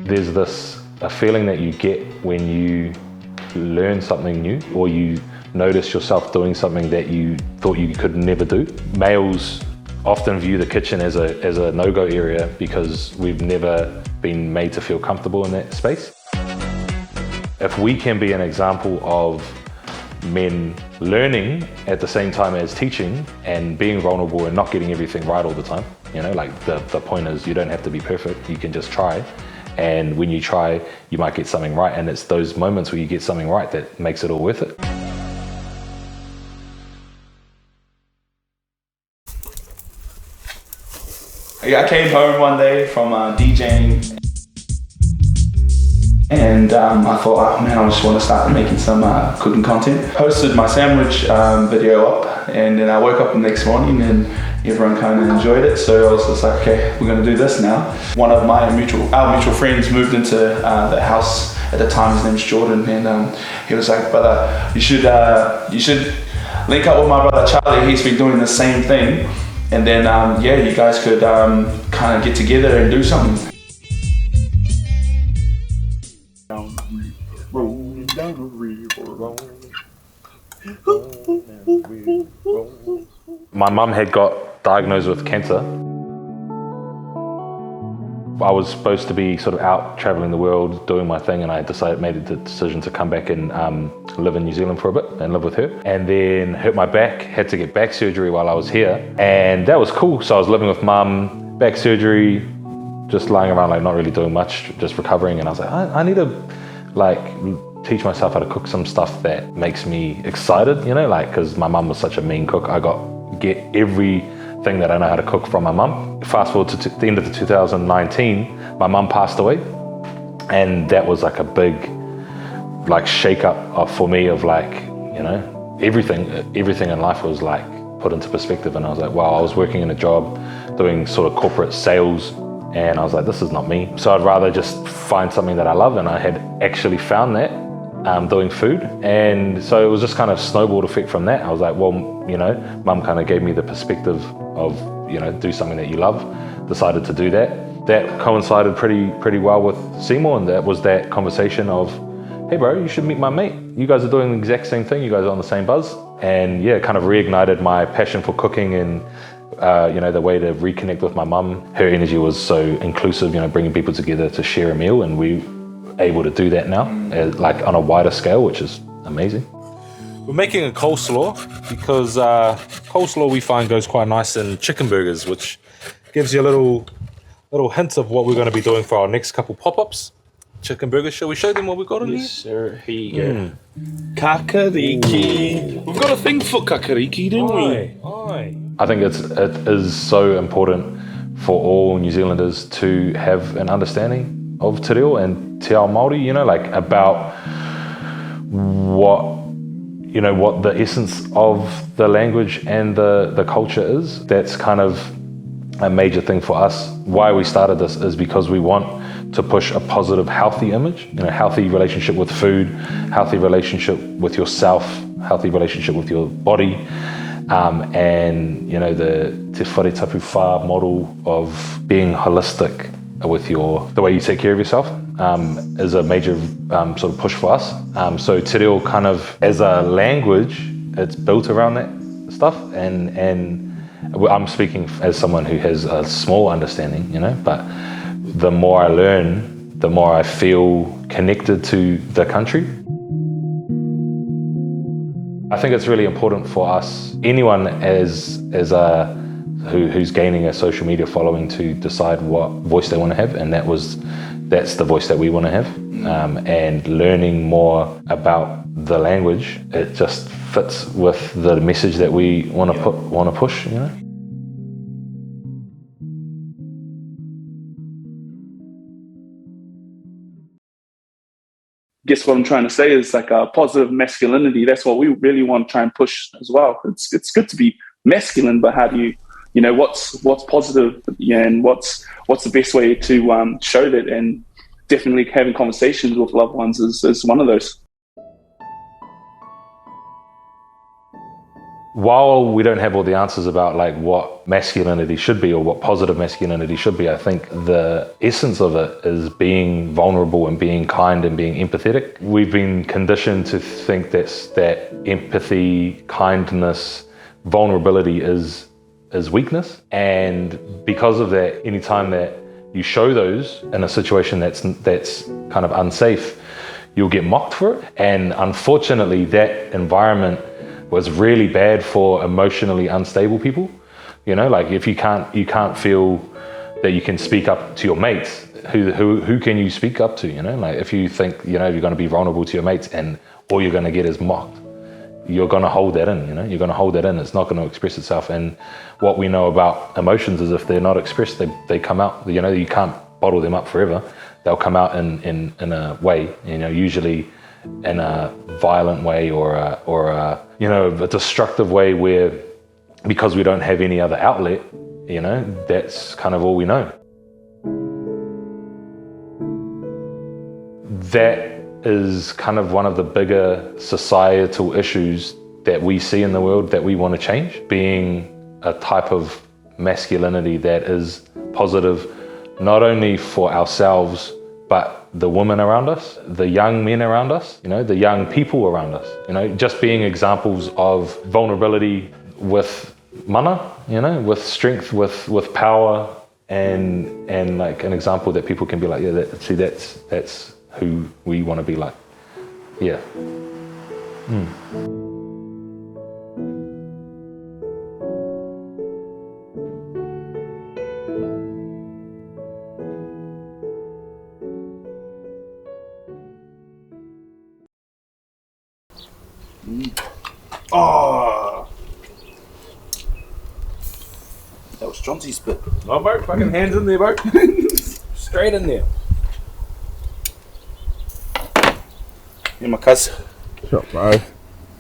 there's a feeling that you get when you learn something new, or you notice yourself doing something that you thought you could never do. Males often view the kitchen as a no-go area because we've never been made to feel comfortable in that space. If we can be an example of men learning at the same time as teaching and being vulnerable and not getting everything right all the time, like the point is you don't have to be perfect, you can just try. And when you try, you might get something right, and it's those moments where you get something right that makes it all worth it. I came home one day from DJing, and I thought, oh man, I just want to start making some cooking content. Posted my sandwich video up, and then I woke up the next morning and everyone kind of enjoyed it. So I was just like, okay, we're going to do this now. One of our mutual friends moved into the house at the time. His name's Jordan, and he was like, brother, you should link up with my brother Charlie. He's been doing the same thing, and then you guys could kind of get together and do something. Rolling down the river. My mum had got diagnosed with cancer. I was supposed to be sort of out traveling the world doing my thing, and I made the decision to come back and live in New Zealand for a bit and live with her. And then hurt my back, had to get back surgery while I was here, and that was cool. So I was living with mum, back surgery, just lying around like not really doing much, just recovering. And I was like, I need to teach myself how to cook some stuff that makes me excited, because my mum was such a mean cook. I get everything that I know how to cook from my mum. Fast forward to the end of 2019, my mum passed away, and that was like a big shake up for me of everything in life was put into perspective. And I was like, wow, I was working in a job doing sort of corporate sales, and I was like, this is not me. So I'd rather just find something that I love, and I had actually found that doing food. And so it was just kind of snowballed effect from that. I was like, well, mum kind of gave me the perspective of, do something that you love. Decided to do that. That coincided pretty well with Seymour, and that was that conversation of, hey bro, you should meet my mate. You guys are doing the exact same thing. You guys are on the same buzz. And yeah, kind of reignited my passion for cooking, and the way to reconnect with my mum. Her energy was so inclusive, bringing people together to share a meal, and we able to do that now, on a wider scale, which is amazing. We're making a coleslaw because coleslaw we find goes quite nice in chicken burgers, which gives you a little hint of what we're going to be doing for our next couple pop-ups. Chicken burgers. Shall we show them what we've got in here? Yes, sir. Here you go. Kakariki. We've got a thing for kakariki, don't we? Aye. I think it is so important for all New Zealanders to have an understanding of te reo and te ao Māori, about what the essence of the language and the culture is. That's kind of a major thing for us. Why we started this is because we want to push a positive, healthy image, healthy relationship with food, healthy relationship with yourself, healthy relationship with your body, and the te whare tapu whā model of being holistic with the way you take care of yourself is a major sort of push for us. So te reo kind of as a language, it's built around that stuff, and I'm speaking as someone who has a small understanding, but the more I learn, the more I feel connected to the country. I think it's really important for us, anyone who's gaining a social media following, to decide what voice they want to have, and that's the voice that we want to have. And learning more about the language, it just fits with the message that we want to push. Guess what I'm trying to say is a positive masculinity. That's what we really want to try and push as well. It's good to be masculine, but how do you, what's positive, and what's the best way to show that? And definitely having conversations with loved ones is one of those. while we don't have all the answers about like what masculinity should be or what positive masculinity should be, I think the essence of it is being vulnerable and being kind and being empathetic. We've been conditioned to think that empathy, kindness, vulnerability is weakness, and because of that, anytime that you show those in a situation that's kind of unsafe, you'll get mocked for it. And unfortunately, that environment was really bad for emotionally unstable people. You know, like if you can't feel that you can speak up to your mates, who can you speak up to? You know, like if you think, you know, you're going to be vulnerable to your mates and all you're going to get is mocked, you're going to hold that in. You know, you're going to hold that in. It's not going to express itself. And what we know about emotions is if they're not expressed, they come out. You know, you can't bottle them up forever. They'll come out in a way. You know, usually in a violent way or a you know, a destructive way, where because we don't have any other outlet, you know, that's kind of all we know. That is kind of one of the bigger societal issues that we see in the world that we want to change, being a type of masculinity that is positive, not only for ourselves, but the women around us, the young men around us, you know, the young people around us, you know, just being examples of vulnerability with mana, you know, with strength, with power, and like an example that people can be like, yeah, that's who we want to be like. Yeah. Oh, that was Johnsy spit. No, bro, fucking hands in there, bro. Straight in there. Yeah, my cuz. Shut, bro.